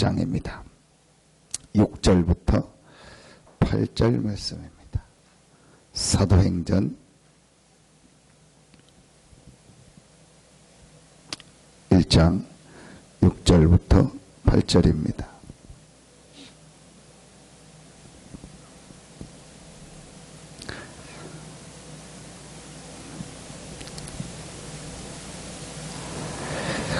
1장입니다. 6절부터 8절 말씀입니다. 사도행전 1장 6절부터 8절입니다.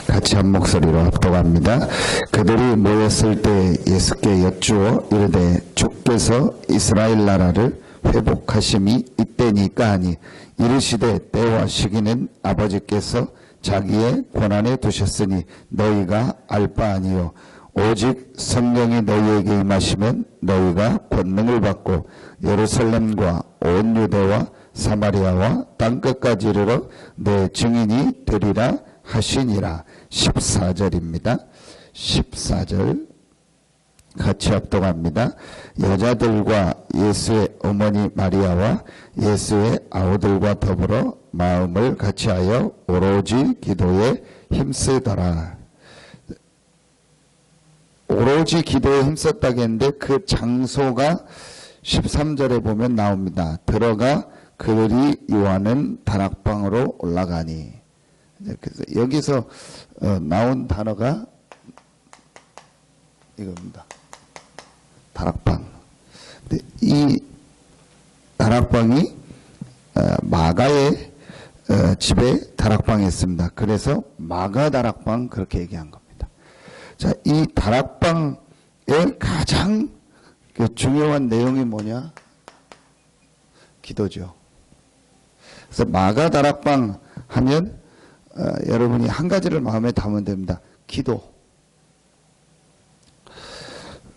같이 한 목소리로 합독합니다. 그들이 모였을 때 예수께 여쭈어 이르되 주께서 이스라엘 나라를 회복하심이 이때니까 하니 이르시되 때와 시기는 아버지께서 자기의 권한에 두셨으니 너희가 알 바 아니요 오직 성령이 너희에게 임하시면 너희가 권능을 받고 예루살렘과 온 유대와 사마리아와 땅끝까지 이르러 내 증인이 되리라 하시니라. 14절입니다. 14절 같이 합독합니다. 여자들과 예수의 어머니 마리아와 예수의 아우들과 더불어 마음을 같이하여 오로지 기도에 힘쓰더라. 오로지 기도에 힘썼다겠는데 그 장소가 13절에 보면 나옵니다. 들어가 그들이 요하는 다락방으로 올라가니. 그래서 여기서 나온 단어가 이겁니다. 다락방. 근데 이 다락방이 마가의 집에 다락방이 있습니다. 그래서 마가 다락방 그렇게 얘기한 겁니다. 자, 이 다락방의 가장 중요한 내용이 뭐냐? 기도죠. 그래서 마가 다락방 하면 여러분이 한 가지를 마음에 담으면 됩니다. 기도.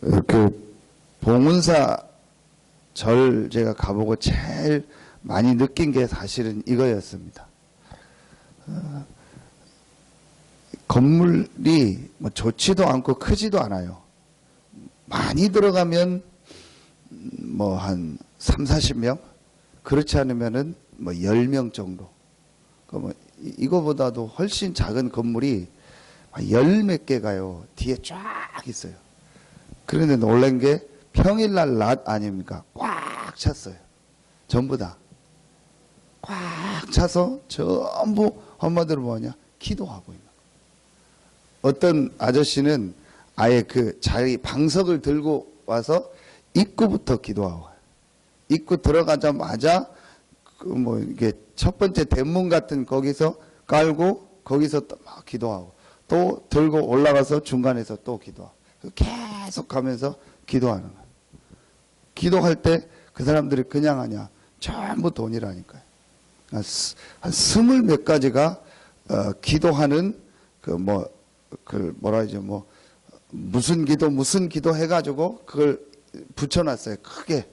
그 봉은사 절 제가 가보고 제일 많이 느낀 게 사실은 이거였습니다. 건물이 뭐 좋지도 않고 크지도 않아요. 많이 들어가면 뭐 한 3, 40명? 그렇지 않으면은 뭐 10명 정도. 뭐 이거보다도 훨씬 작은 건물이 열 몇 개가요. 뒤에 쫙 있어요. 그런데 놀란 게 평일날 낮 아닙니까? 꽉 찼어요. 전부 다. 꽉 차서 전부 엄마들 뭐냐? 기도하고 있는 거예요. 어떤 아저씨는 아예 그 자기 방석을 들고 와서 입구부터 기도하고 와요. 입구 들어가자마자 그 뭐 이게 첫 번째 대문 같은 거기서 깔고 거기서 막 기도하고 또 들고 올라가서 중간에서 또 기도하고 계속 가면서 기도하는 거예요. 기도할 때 그 사람들이 그냥 하냐? 전부 돈이라니까요. 한 20몇 가지가 기도하는 그 뭐라 하죠? 뭐 무슨 기도 해가지고 그걸 붙여놨어요. 크게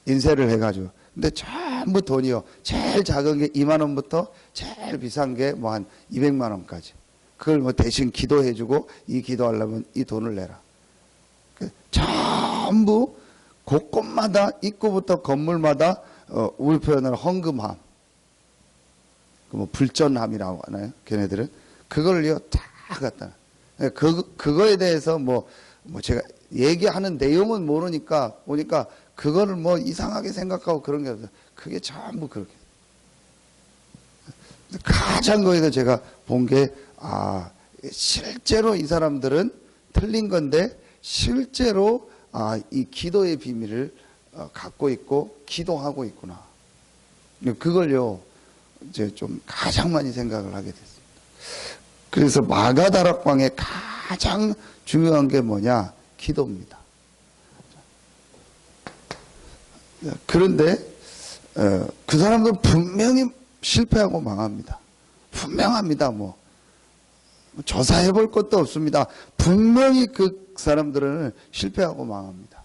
인쇄를 해가지고. 근데 전부 돈이요. 제일 작은 게 2만 원부터 제일 비싼 게 뭐 한 200만 원까지. 그걸 뭐 대신 기도해주고 이 기도하려면 이 돈을 내라. 전부 곳곳마다 입구부터 건물마다 우리 표현으로 헌금함. 뭐 불전함이라고 하나요? 걔네들은 그걸요 다 갖다. 그거에 대해서 뭐 제가 얘기하는 내용은 모르니까 보니까 그거를 뭐 이상하게 생각하고 그런 게 없어요. 그게 전부 그렇게. 가장 거기서 제가 본 게 실제로 이 사람들은 틀린 건데 실제로 이 기도의 비밀을 갖고 있고 기도하고 있구나. 그걸요 이제 좀 가장 많이 생각을 하게 됐습니다. 그래서 마가 다락방의 가장 중요한 게 뭐냐? 기도입니다. 그런데 그 사람도 분명히 실패하고 망합니다. 분명합니다. 뭐 조사해 볼 것도 없습니다. 분명히 그 사람들은 실패하고 망합니다.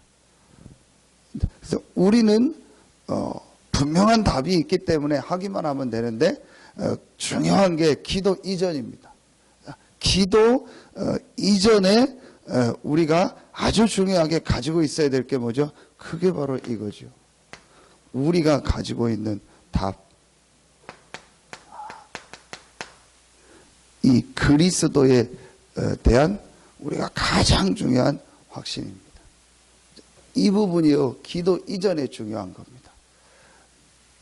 그래서 우리는 분명한 답이 있기 때문에 하기만 하면 되는데 중요한 게 기도 이전입니다. 기도 이전에 우리가 아주 중요하게 가지고 있어야 될 게 뭐죠? 그게 바로 이거죠. 우리가 가지고 있는 답. 이 그리스도에 대한 우리가 가장 중요한 확신입니다. 이 부분이요, 기도 이전에 중요한 겁니다.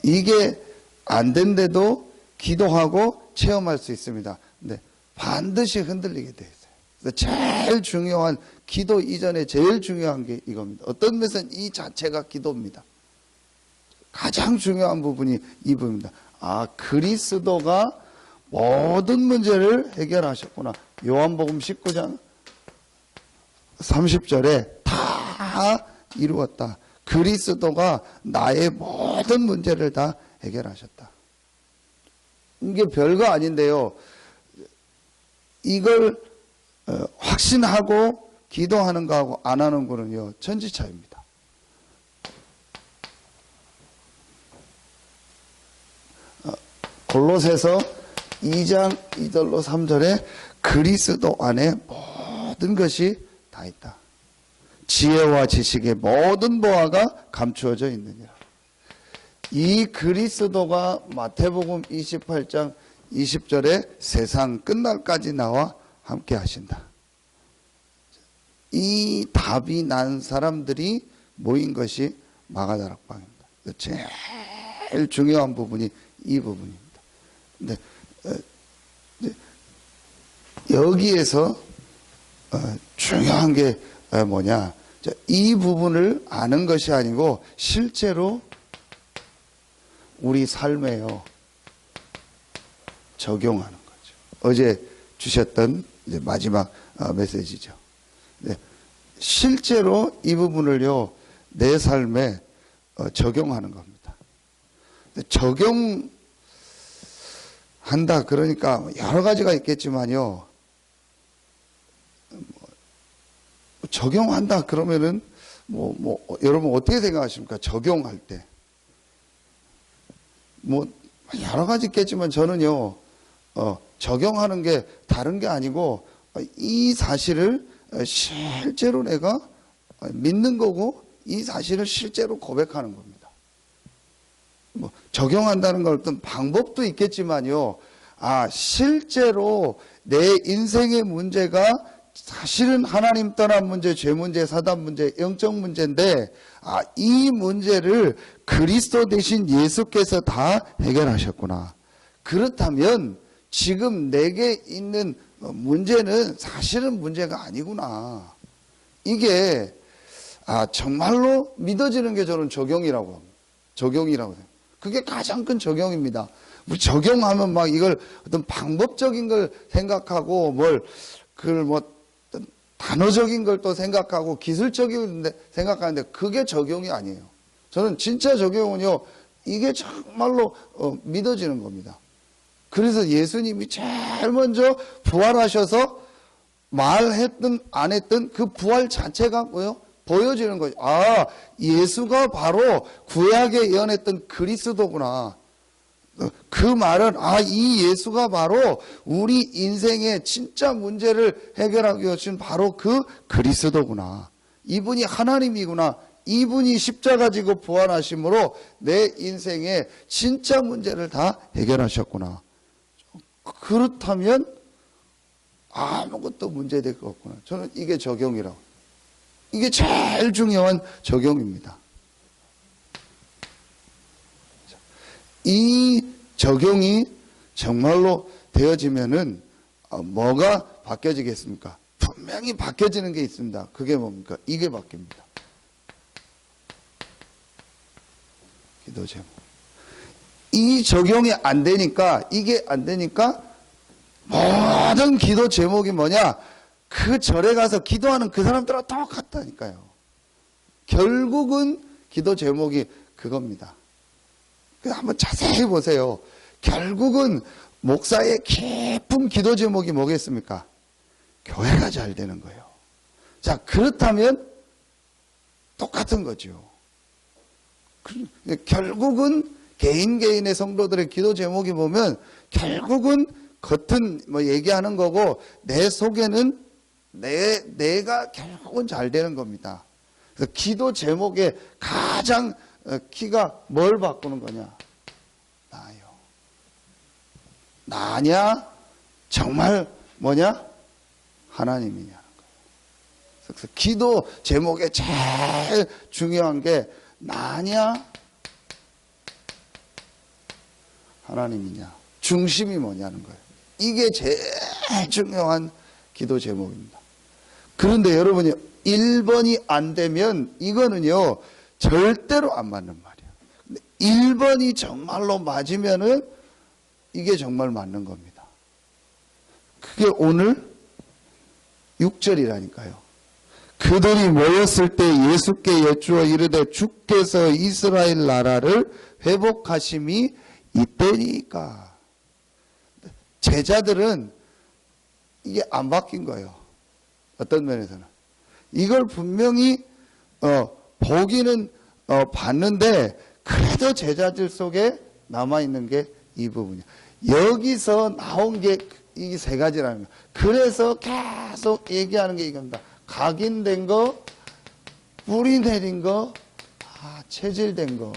이게 안 된데도 기도하고 체험할 수 있습니다. 근데 반드시 흔들리게 돼 있어요. 그래서 제일 중요한, 기도 이전에 제일 중요한 게 이겁니다. 어떤 면에서는 이 자체가 기도입니다. 가장 중요한 부분이 이 부분입니다. 아, 그리스도가 모든 문제를 해결하셨구나. 요한복음 19장 30절에 다 이루었다. 그리스도가 나의 모든 문제를 다 해결하셨다. 이게 별거 아닌데요. 이걸 확신하고 기도하는 거하고 안 하는 거는요, 천지차이입니다. 골로새서 2장 2절로 3절에 그리스도 안에 모든 것이 다 있다. 지혜와 지식의 모든 보화가 감추어져 있느니라. 이 그리스도가 마태복음 28장 20절에 세상 끝날까지 나와 함께 하신다. 이 답이 난 사람들이 모인 것이 마가다락방입니다. 제일 중요한 부분이 이 부분입니다. 근데 여기에서 중요한 게 뭐냐, 이 부분을 아는 것이 아니고 실제로 우리 삶에요 적용하는 거죠. 어제 주셨던 이제 마지막 메시지죠. 네, 실제로 이 부분을요 내 삶에 적용하는 겁니다. 적용한다 그러니까 여러 가지가 있겠지만요, 적용한다 그러면은 여러분 어떻게 생각하십니까? 적용할 때 여러 가지 있겠지만 저는요 적용하는 게 다른 게 아니고 이 사실을 실제로 내가 믿는 거고 이 사실을 실제로 고백하는 겁니다. 적용한다는 건 어떤 방법도 있겠지만요, 실제로 내 인생의 문제가 사실은 하나님 떠난 문제, 죄 문제, 사단 문제, 영적 문제인데 이 문제를 그리스도 대신 예수께서 다 해결하셨구나. 그렇다면 지금 내게 있는 문제는 사실은 문제가 아니구나. 이게 정말로 믿어지는 게 저는 적용이라고 합니다. 적용이라고 생각해요. 그게 가장 큰 적용입니다. 적용하면 이걸 어떤 방법적인 걸 생각하고 단어적인 걸 또 생각하고 기술적인 생각하는데 그게 적용이 아니에요. 저는 진짜 적용은요, 이게 정말로 믿어지는 겁니다. 그래서 예수님이 제일 먼저 부활하셔서 말했든 안 했든 그 부활 자체가 보여지는 거죠. 예수가 바로 구약에 예언했던 그리스도구나. 그 말은 이 예수가 바로 우리 인생의 진짜 문제를 해결하기 위해서 바로 그 그리스도구나. 이분이 하나님이구나. 이분이 십자가 지고 부활하심으로 내 인생의 진짜 문제를 다 해결하셨구나. 그렇다면 아무것도 문제될 거 없구나. 저는 이게 적용이라고. 이게 제일 중요한 적용입니다. 이 적용이 정말로 되어지면은 뭐가 바뀌어지겠습니까? 분명히 바뀌어지는 게 있습니다. 그게 뭡니까? 이게 바뀝니다. 기도 제목. 이 적용이 안 되니까, 이게 안 되니까 모든 기도 제목이 뭐냐? 그 절에 가서 기도하는 그 사람들하고 똑같다니까요. 결국은 기도 제목이 그겁니다. 한번 자세히 보세요. 결국은 목사의 깊은 기도 제목이 뭐겠습니까? 교회가 잘 되는 거예요. 자, 그렇다면 똑같은 거죠. 결국은 개인의 성도들의 기도 제목이 보면 결국은 겉은 얘기하는 거고 내 속에는 내가 결국은 잘 되는 겁니다. 그래서 기도 제목의 가장 키가 뭘 바꾸는 거냐? 나요. 나냐? 정말 뭐냐? 하나님이냐는 거예요. 그래서 기도 제목에 제일 중요한 게 나냐 하나님이냐 중심이 뭐냐는 거예요. 이게 제일 중요한 기도 제목입니다. 그런데 여러분이 1번이 안 되면 이거는요 절대로 안 맞는 말이에요. 근데 1번이 정말로 맞으면은 이게 정말 맞는 겁니다. 그게 오늘 6절이라니까요. 그들이 모였을 때 예수께 여쭈어 이르되 주께서 이스라엘 나라를 회복하심이 이때니까. 제자들은 이게 안 바뀐 거예요. 어떤 면에서는 이걸 분명히 보기는 봤는데 그래도 제자들 속에 남아있는 게 이 부분이에요. 여기서 나온 게 이 세 가지라는 거예요. 그래서 계속 얘기하는 게 이겁니다. 각인된 거, 뿌리 내린 거, 체질된 거.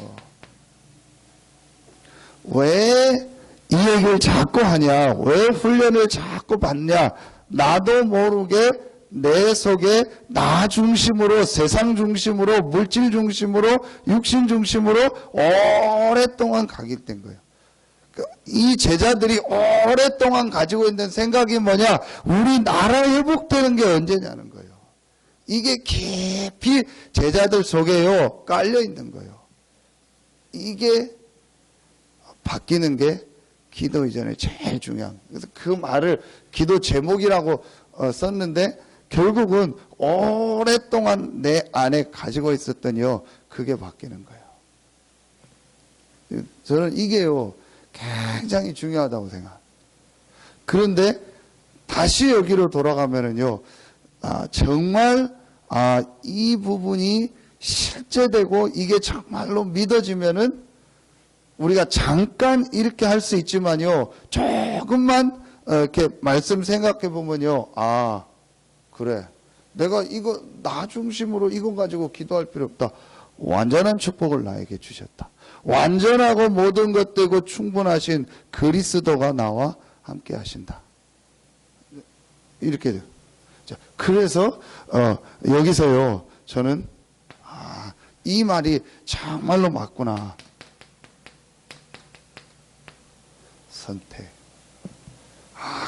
왜 이 얘기를 자꾸 하냐? 왜 훈련을 자꾸 받냐? 나도 모르게 내 속에 나 중심으로, 세상 중심으로, 물질 중심으로, 육신 중심으로 오랫동안 각인된 거예요. 이 제자들이 오랫동안 가지고 있는 생각이 뭐냐? 우리 나라 회복되는 게 언제냐는 거예요. 이게 깊이 제자들 속에요 깔려 있는 거예요. 이게 바뀌는 게 기도 이전에 제일 중요한. 그래서 그 말을 기도 제목이라고 썼는데 결국은 오랫동안 내 안에 가지고 있었더니요 그게 바뀌는 거예요. 저는 이게요 굉장히 중요하다고 생각합니다. 그런데 다시 여기로 돌아가면은요, 정말 이 부분이 실제되고 이게 정말로 믿어지면은 우리가 잠깐 이렇게 할 수 있지만요, 조금만 이렇게 말씀 생각해 보면요, 그래, 내가 이거 나 중심으로 이거 가지고 기도할 필요 없다. 완전한 축복을 나에게 주셨다. 완전하고 모든 것 되고 충분하신 그리스도가 나와 함께 하신다. 이렇게 돼요. 그래서 여기서요 저는 이 말이 정말로 맞구나. 선택.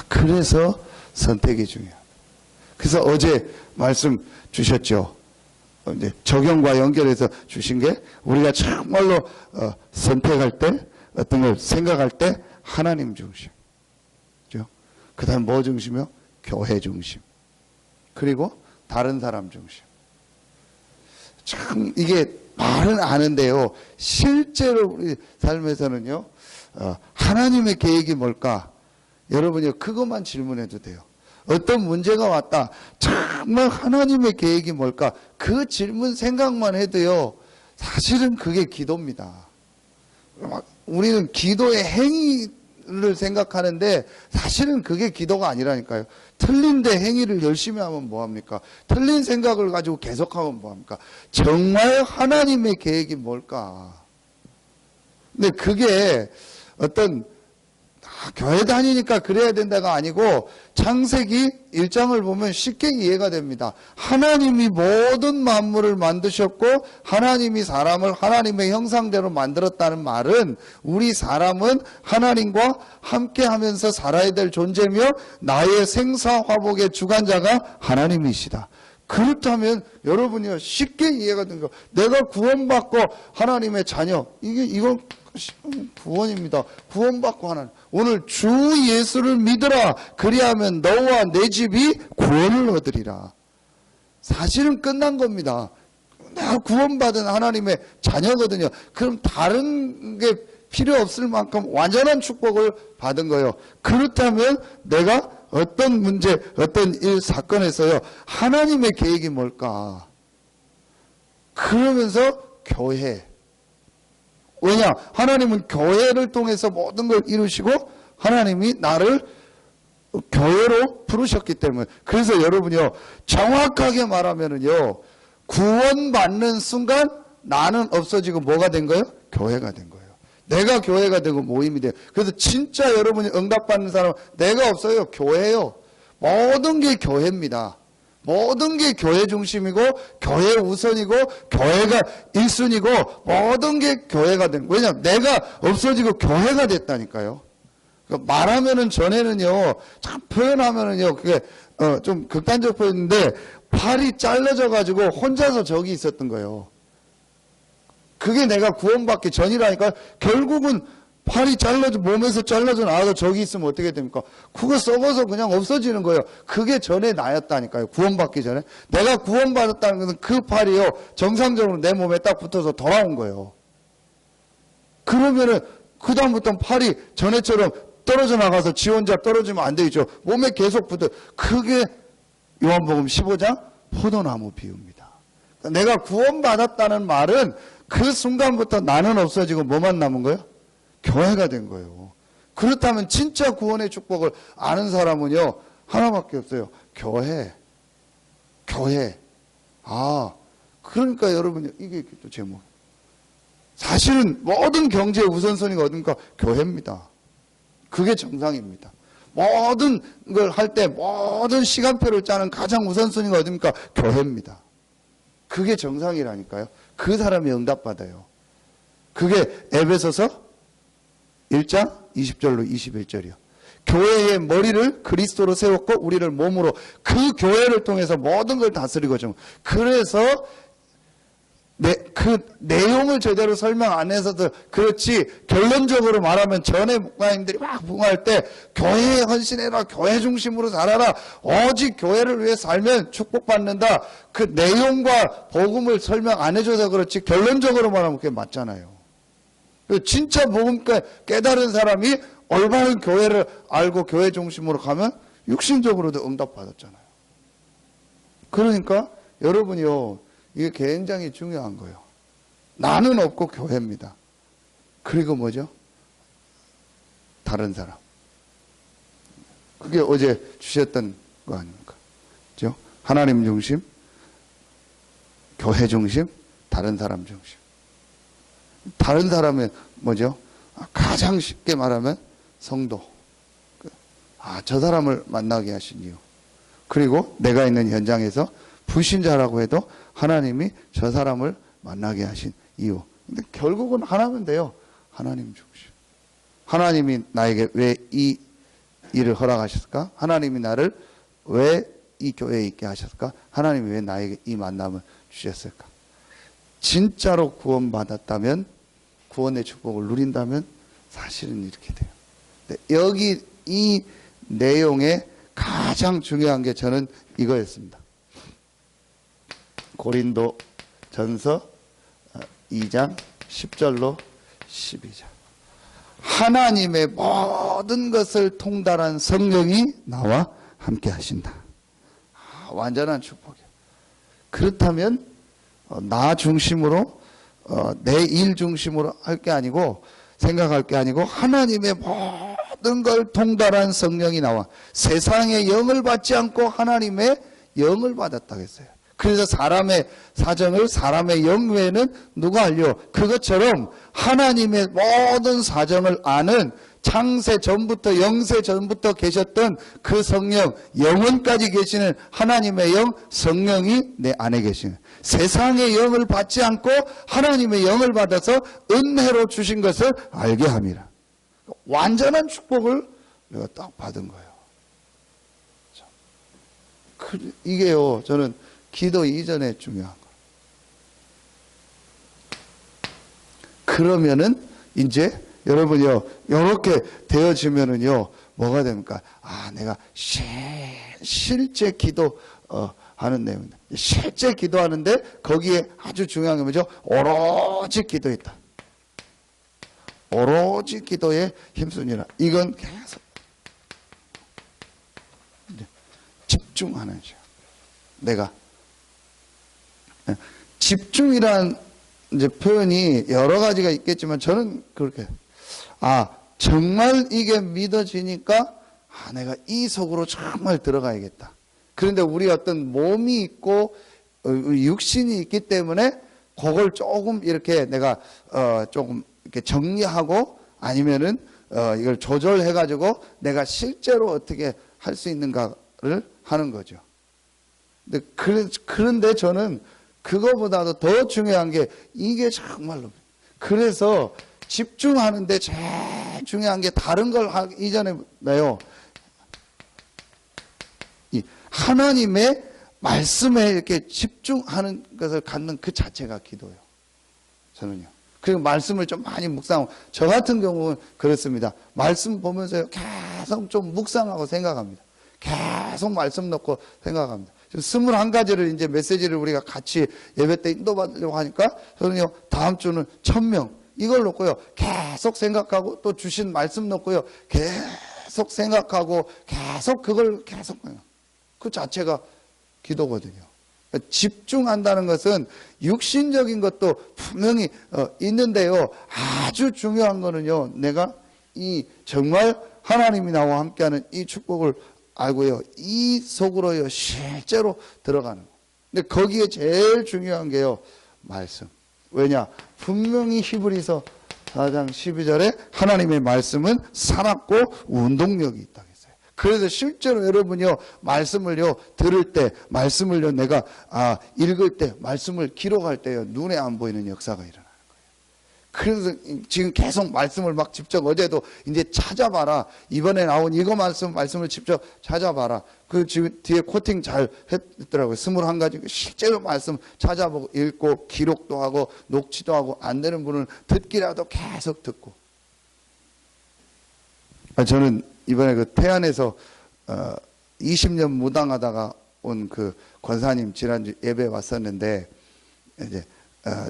그래서 선택이 중요해요. 그래서 어제 말씀 주셨죠. 이제 적용과 연결해서 주신 게 우리가 정말로 선택할 때 어떤 걸 생각할 때 하나님 중심, 그 다음 뭐 중심이요? 교회 중심, 그리고 다른 사람 중심. 참 이게 말은 아는데요 실제로 우리 삶에서는요 하나님의 계획이 뭘까? 여러분이 그것만 질문해도 돼요. 어떤 문제가 왔다. 정말 하나님의 계획이 뭘까? 그 질문 생각만 해도요. 사실은 그게 기도입니다. 우리는 기도의 행위를 생각하는데 사실은 그게 기도가 아니라니까요. 틀린데 행위를 열심히 하면 뭐합니까? 틀린 생각을 가지고 계속하면 뭐합니까? 정말 하나님의 계획이 뭘까? 근데 그게 어떤 교회 다니니까 그래야 된다가 아니고 창세기 1장을 보면 쉽게 이해가 됩니다. 하나님이 모든 만물을 만드셨고 하나님이 사람을 하나님의 형상대로 만들었다는 말은 우리 사람은 하나님과 함께하면서 살아야 될 존재며 나의 생사화복의 주관자가 하나님이시다. 그렇다면 여러분이요 쉽게 이해가 된 거. 내가 구원받고 하나님의 자녀 이건 구원입니다. 구원받고 하나님. 오늘 주 예수를 믿으라. 그리하면 너와 내 집이 구원을 얻으리라. 사실은 끝난 겁니다. 내가 구원받은 하나님의 자녀거든요. 그럼 다른 게 필요 없을 만큼 완전한 축복을 받은 거예요. 그렇다면 내가 어떤 문제, 어떤 일, 사건에서요 하나님의 계획이 뭘까? 그러면서 교회. 왜냐? 하나님은 교회를 통해서 모든 걸 이루시고 하나님이 나를 교회로 부르셨기 때문에. 그래서 여러분요 정확하게 말하면은요 구원받는 순간 나는 없어지고 뭐가 된 거예요? 교회가 된 거예요. 내가 교회가 되고 모임이 돼요. 그래서 진짜 여러분이 응답받는 사람은 내가 없어요. 교회예요. 모든 게 교회입니다. 모든 게 교회 중심이고 교회 우선이고 교회가 1순위고 모든 게 교회가 된 거예요. 왜냐하면 내가 없어지고 교회가 됐다니까요. 그러니까 말하면은 전에는요, 참 표현하면은요, 그게 좀 극단적 표현인데 팔이 잘라져 가지고 혼자서 저기 있었던 거예요. 그게 내가 구원받기 전이라니까. 결국은 팔이 잘라져, 몸에서 잘라져 나와서 저기 있으면 어떻게 됩니까? 그거 썩어서 그냥 없어지는 거예요. 그게 전에 나였다니까요. 구원받기 전에. 내가 구원받았다는 것은 그 팔이요, 정상적으로 내 몸에 딱 붙어서 돌아온 거예요. 그러면은 그다음부터는 팔이 전에처럼 떨어져 나가서 지 혼자 떨어지면 안 되겠죠. 몸에 계속 붙어. 그게 요한복음 15장 포도나무 비유입니다. 내가 구원받았다는 말은 그 순간부터 나는 없어지고 뭐만 남은 거예요? 교회가 된 거예요. 그렇다면 진짜 구원의 축복을 아는 사람은요, 하나밖에 없어요. 교회. 그러니까 여러분, 이게 또 제목. 사실은 모든 경제의 우선순위가 어딘가? 교회입니다. 그게 정상입니다. 모든 걸 할 때 모든 시간표를 짜는 가장 우선순위가 어딥니까? 교회입니다. 그게 정상이라니까요. 그 사람이 응답받아요. 그게 에베소서 1장 20절로 21절이요. 교회의 머리를 그리스도로 세웠고 우리를 몸으로, 그 교회를 통해서 모든 걸 다스리고 좀. 그래서 그 내용을 제대로 설명 안 해서도 그렇지, 결론적으로 말하면 전에 목사님들이 막 부흥할 때 교회에 헌신해라, 교회 중심으로 살아라, 오직 교회를 위해 살면 축복받는다, 그 내용과 복음을 설명 안 해줘서 그렇지 결론적으로 말하면 그게 맞잖아요. 진짜 복음 깨달은 사람이 올바른 교회를 알고 교회 중심으로 가면 육신적으로도 응답받았잖아요. 그러니까 여러분이요, 이게 굉장히 중요한 거예요. 나는 없고 교회입니다. 그리고 뭐죠? 다른 사람. 그게 어제 주셨던 거 아닙니까? 그죠? 하나님 중심, 교회 중심, 다른 사람 중심. 다른 사람은 뭐죠? 가장 쉽게 말하면 성도. 저 사람을 만나게 하신 이유. 그리고 내가 있는 현장에서 불신자라고 해도 하나님이 저 사람을 만나게 하신 이유. 근데 결국은 하나면 돼요. 하나님 중심. 하나님이 나에게 왜 이 일을 허락하셨을까? 하나님이 나를 왜 이 교회에 있게 하셨을까? 하나님이 왜 나에게 이 만남을 주셨을까? 진짜로 구원받았다면, 구원의 축복을 누린다면 사실은 이렇게 돼요. 근데 여기 이 내용에 가장 중요한 게 저는 이거였습니다. 고린도 전서 2장 10절로 12절. 하나님의 모든 것을 통달한 성령이 나와 함께 하신다. 완전한 축복이에요. 그렇다면 나 중심으로, 내 일 중심으로 할 게 아니고, 생각할 게 아니고, 하나님의 모든 걸 통달한 성령이 나와 세상의 영을 받지 않고 하나님의 영을 받았다고 했어요. 그래서 사람의 사정을 사람의 영 외에는 누가 알려? 그것처럼 하나님의 모든 사정을 아는, 창세 전부터 영세 전부터 계셨던 그 성령, 영원까지 계시는 하나님의 영, 성령이 내 안에 계시는, 세상의 영을 받지 않고 하나님의 영을 받아서 은혜로 주신 것을 알게 함이라. 완전한 축복을 내가 딱 받은 거예요. 이게요, 저는 기도 이전에 중요한 거예요. 그러면은 이제 여러분이요, 이렇게 되어지면은요, 뭐가 됩니까? 내가 실제 기도 하는 내용입니다. 실제 기도하는데 거기에 아주 중요한 게 뭐죠? 오로지 기도했다. 오로지 기도에 힘쓰니라. 이건 계속 집중하는 거죠. 내가 집중이란 이제 표현이 여러 가지가 있겠지만 저는 그렇게, 정말 이게 믿어지니까 내가 이 속으로 정말 들어가야겠다. 그런데 우리 어떤 몸이 있고 육신이 있기 때문에 그걸 조금 이렇게 내가 조금 이렇게 정리하고, 아니면은 이걸 조절해 가지고 내가 실제로 어떻게 할 수 있는가를 하는 거죠. 그런데 저는 그거보다도 더 중요한 게 이게 정말로. 그래서 집중하는데 제일 중요한 게 다른 걸 하기 이전에요. 이 하나님의 말씀에 이렇게 집중하는 것을 갖는 그 자체가 기도예요. 저는요. 그리고 말씀을 좀 많이 묵상하고, 저 같은 경우는 그렇습니다. 말씀 보면서 계속 좀 묵상하고 생각합니다. 계속 말씀 넣고 생각합니다. 지금 21가지를 이제 메시지를 우리가 같이 예배 때 인도받으려고 하니까 저는요, 다음 주는 1000명 이걸 놓고요, 계속 생각하고 또 주신 말씀 놓고요, 계속 생각하고 계속 그걸 계속 그 자체가 기도거든요. 집중한다는 것은 육신적인 것도 분명히 있는데요, 아주 중요한 거는요, 내가 이 정말 하나님이 나와 함께하는 이 축복을 알고요, 이 속으로요 실제로 들어가는 거. 근데 거기에 제일 중요한 게요, 말씀. 왜냐? 분명히 히브리서 4장 12절에 하나님의 말씀은 살았고 운동력이 있다 했어요. 그래서 실제로 여러분요, 말씀을요 들을 때, 말씀을요 내가 읽을 때, 말씀을 기록할 때요, 눈에 안 보이는 역사가 일어나요. 그래서 지금 계속 말씀을 막 직접, 어제도 이제 찾아봐라, 이번에 나온 이거 말씀을 직접 찾아봐라. 그 지금 뒤에 코팅 잘 했더라고요. 21가지 실제로 말씀 찾아보고 읽고 기록도 하고 녹취도 하고, 안 되는 분은 듣기라도 계속 듣고. 저는 이번에 그 태안에서 20년 무당하다가 온 그 권사님 지난주 예배 왔었는데, 이제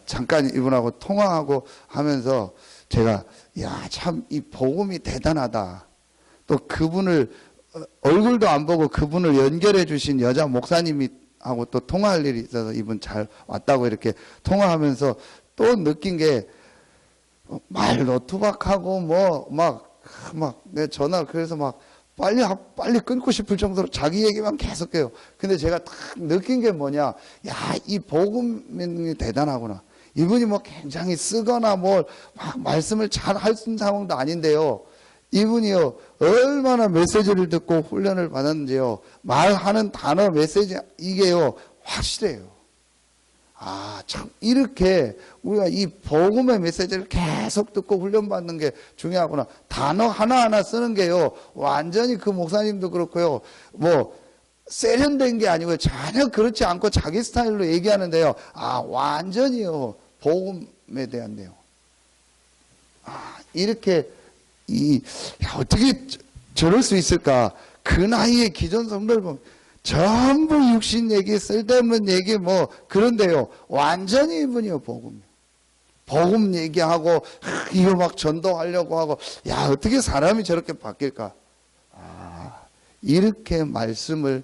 잠깐 이분하고 통화하고 하면서 제가, 야, 참 이 복음이 대단하다. 또 그분을 얼굴도 안 보고 그분을 연결해 주신 여자 목사님이 하고 또 통화할 일이 있어서 이분 잘 왔다고 이렇게 통화하면서 또 느낀 게, 말도 투박하고 내 전화, 그래서 막 빨리 끊고 싶을 정도로 자기 얘기만 계속해요. 근데 제가 딱 느낀 게 뭐냐, 야, 이 복음이 대단하구나. 이분이 뭐 굉장히 쓰거나 뭘 막 말씀을 잘 할 수 있는 상황도 아닌데요, 이분이요 얼마나 메시지를 듣고 훈련을 받았는지요, 말하는 단어, 메시지, 이게요 확실해요. 참 이렇게 우리가 이 복음의 메시지를 계속 듣고 훈련받는 게 중요하구나. 단어 하나하나 쓰는 게요, 완전히 그 목사님도 그렇고요, 뭐 세련된 게 아니고요, 전혀 그렇지 않고 자기 스타일로 얘기하는데요, 완전히요 복음에 대한 내용. 이렇게 어떻게 저럴 수 있을까. 그 나이에 기존 성도를 보면 전부 육신 얘기, 쓸데없는 얘기 뭐 그런데요, 완전히 이분이요 복음 얘기하고 이거 막 전도하려고 하고, 야, 어떻게 사람이 저렇게 바뀔까. 이렇게 말씀을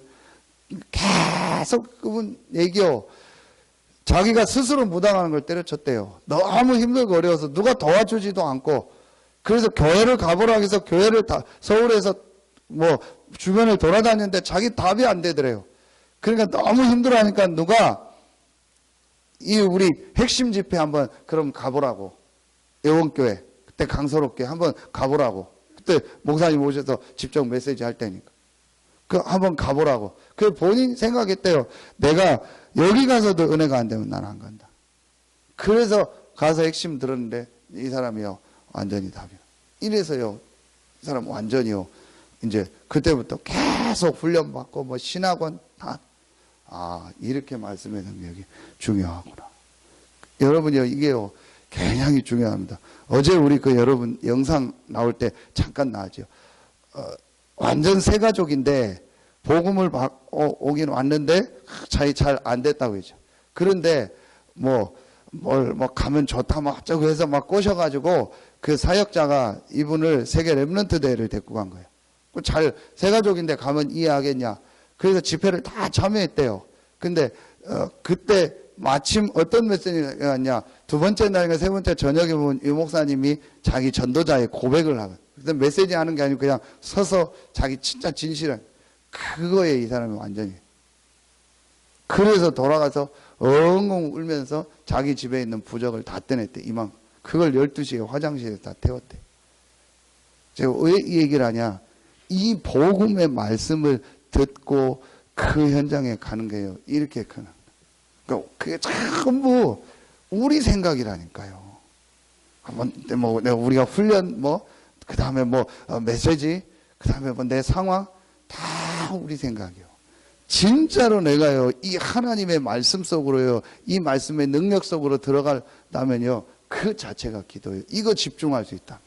계속 그분 얘기요, 자기가 스스로 무당하는 걸 때려쳤대요. 너무 힘들고 어려워서 누가 도와주지도 않고. 그래서 교회를 가보라고 해서 교회를 다 서울에서 뭐 주변을 돌아다녔는데 자기 답이 안 되더래요. 그러니까 너무 힘들어하니까 누가 우리 핵심 집회 한번 그럼 가보라고, 예원교회 그때 강서롭게 한번 가보라고, 그때 목사님 오셔서 직접 메시지 할 때니까 그 한번 가보라고. 그 본인 생각했대요. 내가 여기 가서도 은혜가 안 되면 나는 안 간다. 그래서 가서 핵심 들었는데 이 사람이요 완전히 답이요. 이래서요 이 사람 완전히요 이제 그때부터 계속 훈련받고 뭐 신학원 다. 이렇게 말씀의 능력이 중요하구나. 여러분요, 이게요 굉장히 중요합니다. 어제 우리 그 여러분 영상 나올 때 잠깐 나왔죠. 완전 새 가족인데 복음을 오긴 왔는데 자기 잘 안 됐다고 했죠. 그런데 뭐 가면 좋다 막 어쩌고 해서 막 꼬셔가지고 그 사역자가 이분을 세계 랩런트 대회를 데리고 간 거예요. 새 가족인데 가면 이해하겠냐. 그래서 집회를 다 참여했대요. 근데 그때 마침 어떤 메시지가 왔냐, 두 번째 날인가 세 번째 저녁에 보면 이 목사님이 자기 전도자의 고백을 하거든. 그래서 메시지 하는 게 아니고 그냥 서서 자기 진짜 진실한 그거에 이 사람이 완전히. 그래서 돌아가서 엉엉 울면서 자기 집에 있는 부적을 다 떼냈대. 그걸 12시에 화장실에 다 태웠대. 제가 왜 이 얘기를 하냐, 이 복음의 말씀을 듣고 그 현장에 가는 거예요. 이렇게 크는. 그러니까 그게 전부 우리 생각이라니까요. 뭐 우리가 훈련 그 다음에 메시지, 그 다음에 내 상황 다 우리 생각이요. 진짜로 내가요 이 하나님의 말씀 속으로요, 이 말씀의 능력 속으로 들어가려면요 그 자체가 기도예요. 이거 집중할 수 있다.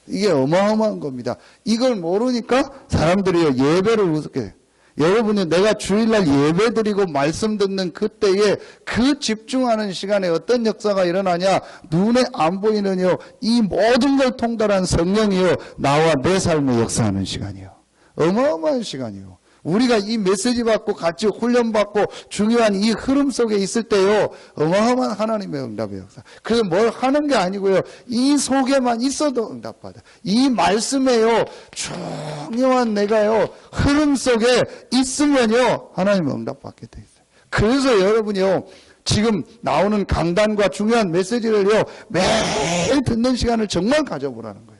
이게 어마어마한 겁니다. 이걸 모르니까 사람들이요 예배를 우습게 해요. 여러분이 내가 주일날 예배 드리고 말씀 듣는 그때에 그 집중하는 시간에 어떤 역사가 일어나냐, 눈에 안 보이는요 이 모든 걸 통달한 성령이요 나와 내 삶에 역사하는 시간이요. 어마어마한 시간이요. 우리가 이 메시지 받고 같이 훈련받고 중요한 이 흐름 속에 있을 때요 어마어마한 하나님의 응답의 역사. 그래서 뭘 하는 게 아니고요, 이 속에만 있어도 응답받아. 이 말씀에요 중요한 내가요 흐름 속에 있으면요 하나님의 응답받게 돼 있어요. 그래서 여러분이요 지금 나오는 강단과 중요한 메시지를요 매일 듣는 시간을 정말 가져보라는 거예요.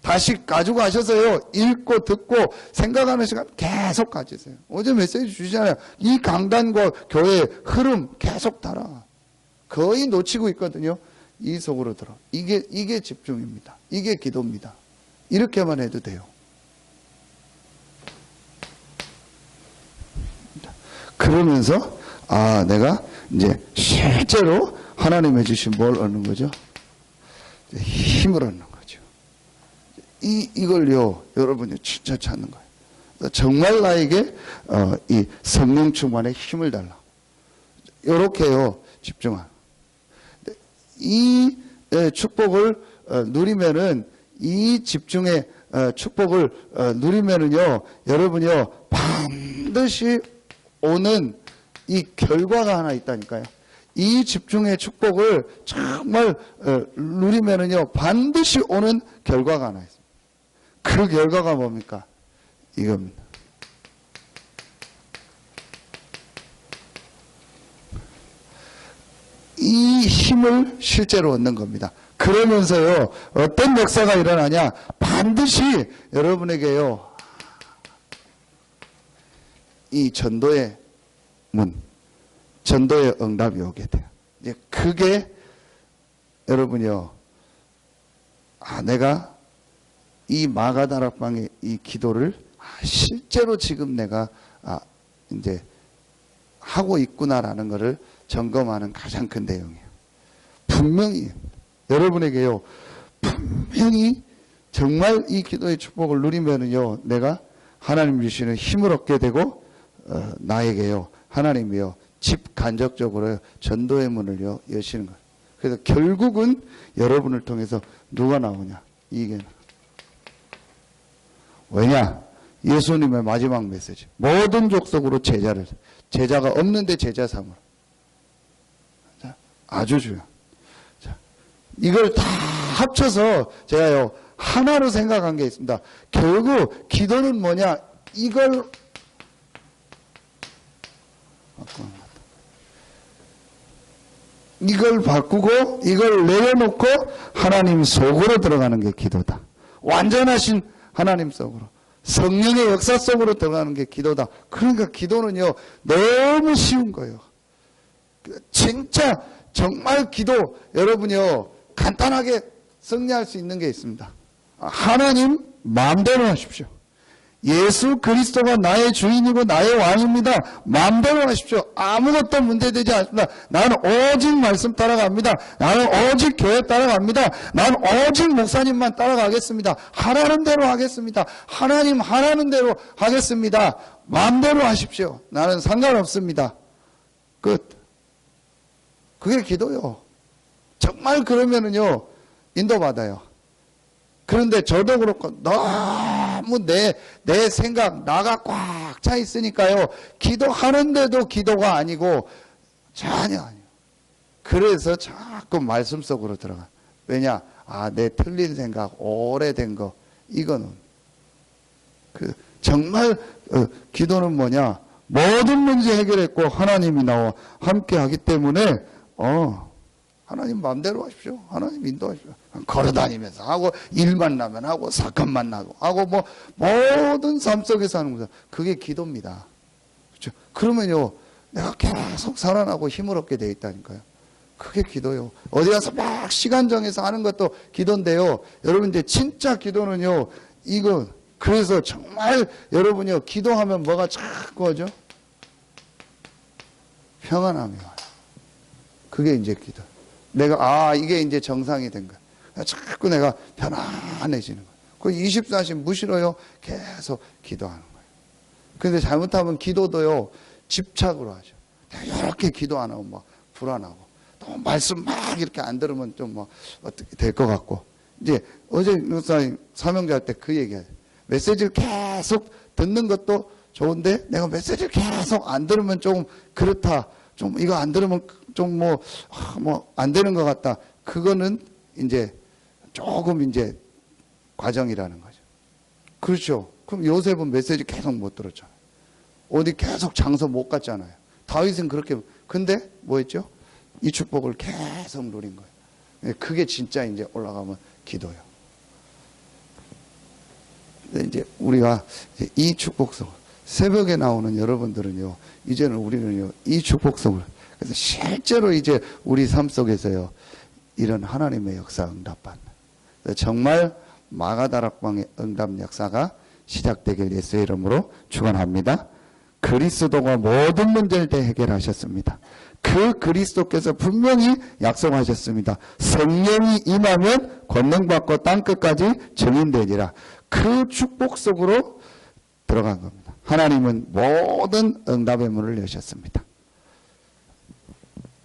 다시 가지고 가셔서요 읽고 듣고 생각하는 시간 계속 가지세요. 어제 메시지 주시잖아요. 이 강단과 교회의 흐름 계속 따라. 거의 놓치고 있거든요. 이 속으로 들어. 이게 집중입니다. 이게 기도입니다. 이렇게만 해도 돼요. 그러면서 내가 이제 실제로 하나님의 주신 뭘 얻는 거죠? 힘을 얻는 거죠. 이걸요 여러분이 진짜 찾는 거예요. 정말 나에게 이 성령 충만의 힘을 달라. 이렇게요 집중한. 이 축복을 누리면은, 이 집중의 축복을 누리면은요 여러분이요 반드시 오는 이 결과가 하나 있다니까요. 이 집중의 축복을 정말 누리면은요 반드시 오는 결과가 하나 있습니다. 그 결과가 뭡니까? 이겁니다. 이 힘을 실제로 얻는 겁니다. 그러면서요 어떤 역사가 일어나냐, 반드시 여러분에게요 이 전도의 문, 전도의 응답이 오게 돼요. 이제 그게 여러분이요 내가 이 마가다락방의 이 기도를 실제로 지금 내가 이제 하고 있구나라는 것을 점검하는 가장 큰 내용이에요. 분명히 여러분에게요 분명히 정말 이 기도의 축복을 누리면은요 내가 하나님 주시는 힘을 얻게 되고 나에게요 하나님이요 직간접적으로 전도의 문을요 여시는 거예요. 그래서 결국은 여러분을 통해서 누가 나오냐, 이게. 왜냐? 예수님의 마지막 메시지. 모든 족속으로 제자가 없는데 제자 삼으라. 아주 중요한. 이걸 다 합쳐서 제가요 하나로 생각한 게 있습니다. 결국 기도는 뭐냐? 이걸 바꾸고 이걸 내려놓고 하나님 속으로 들어가는 게 기도다. 완전하신 하나님 속으로, 성령의 역사 속으로 들어가는 게 기도다. 그러니까 기도는요 너무 쉬운 거예요. 진짜 정말 기도 여러분이요 간단하게 정리할 수 있는 게 있습니다. 하나님 마음대로 하십시오. 예수 그리스도가 나의 주인이고 나의 왕입니다. 마음대로 하십시오. 아무것도 문제되지 않습니다. 나는 오직 말씀 따라갑니다. 나는 오직 교회 따라갑니다. 나는 오직 목사님만 따라가겠습니다. 하라는 대로 하겠습니다. 하나님 하라는 대로 하겠습니다. 마음대로 하십시오. 나는 상관없습니다. 끝. 그게 기도요. 정말 그러면은요 인도받아요. 그런데 저도 그렇고 너무 내 생각 나가 꽉 차 있으니까요 기도하는데도 기도가 아니고 전혀 아니에요. 그래서 자꾸 말씀 속으로 들어가. 왜냐? 내 틀린 생각, 오래된 거, 이거는 정말 기도는 뭐냐? 모든 문제 해결했고 하나님이 나와 함께 하기 때문에 하나님 마음대로 하십시오. 하나님 인도하십시오. 걸어다니면서 하고, 일만 나면 하고, 사건만 나고 하고, 뭐 모든 삶 속에서 하는 거죠. 그게 기도입니다. 그렇죠? 그러면요, 내가 계속 살아나고 힘을 얻게 돼 있다니까요. 그게 기도요. 어디 가서 막 시간 정해서 하는 것도 기도인데요. 여러분 이제 진짜 기도는요, 이거 그래서 정말 여러분이요, 기도하면 뭐가 자꾸 오죠? 평안함이 와요. 그게 이제 기도. 내가 이게 이제 정상이 된 거야. 자꾸 내가 편안해지는 거야. 그 24시간 무시로요, 계속 기도하는 거예요. 근데 잘못하면 기도도요, 집착으로 하죠. 내가 이렇게 기도 안 하면 막 불안하고, 또 말씀 막 이렇게 안 들으면 좀 뭐 어떻게 될 것 같고. 이제 어제 목사님 사명자 할 때 그 얘기하죠. 메시지를 계속 듣는 것도 좋은데 내가 메시지를 계속 안 들으면 좀 그렇다. 좀 이거 안 들으면 좀 뭐 안 되는 것 같다. 그거는 이제 조금 이제 과정이라는 거죠. 그렇죠. 그럼 요셉은 메시지 계속 못 들었잖아요. 어디 계속 장소 못 갔잖아요. 다윗은 그렇게. 근데 뭐 했죠? 이 축복을 계속 누린 거예요. 그게 진짜 이제 올라가면 기도요. 근데 이제 우리가 이 축복성, 새벽에 나오는 여러분들은요, 이제는 우리는요, 이 축복성을, 그래서 실제로 이제 우리 삶 속에서요, 이런 하나님의 역사 응답받는, 정말 마가다락방의 응답 역사가 시작되길 예수의 이름으로 축원합니다. 그리스도가 모든 문제를 다 해결하셨습니다. 그 그리스도께서 분명히 약속하셨습니다. 성령이 임하면 권능받고 땅끝까지 증인되리라. 그 축복 속으로 들어간 겁니다. 하나님은 모든 응답의 문을 여셨습니다.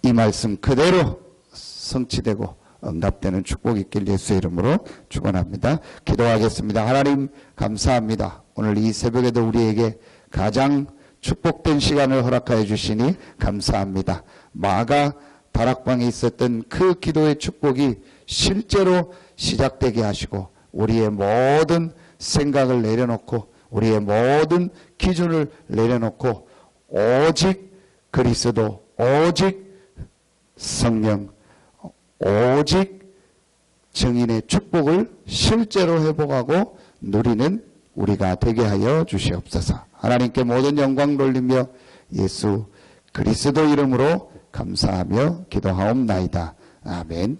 이 말씀 그대로 성취되고 응답되는 축복이 있길 예수의 이름으로 축원합니다. 기도하겠습니다. 하나님 감사합니다. 오늘 이 새벽에도 우리에게 가장 축복된 시간을 허락하여 주시니 감사합니다. 마가 다락방에 있었던 그 기도의 축복이 실제로 시작되게 하시고 우리의 모든 생각을 내려놓고 우리의 모든 기준을 내려놓고 오직 그리스도, 오직 성령, 오직 증인의 축복을 실제로 회복하고 누리는 우리가 되게 하여 주시옵소서. 하나님께 모든 영광 돌리며 예수 그리스도 이름으로 감사하며 기도하옵나이다. 아멘.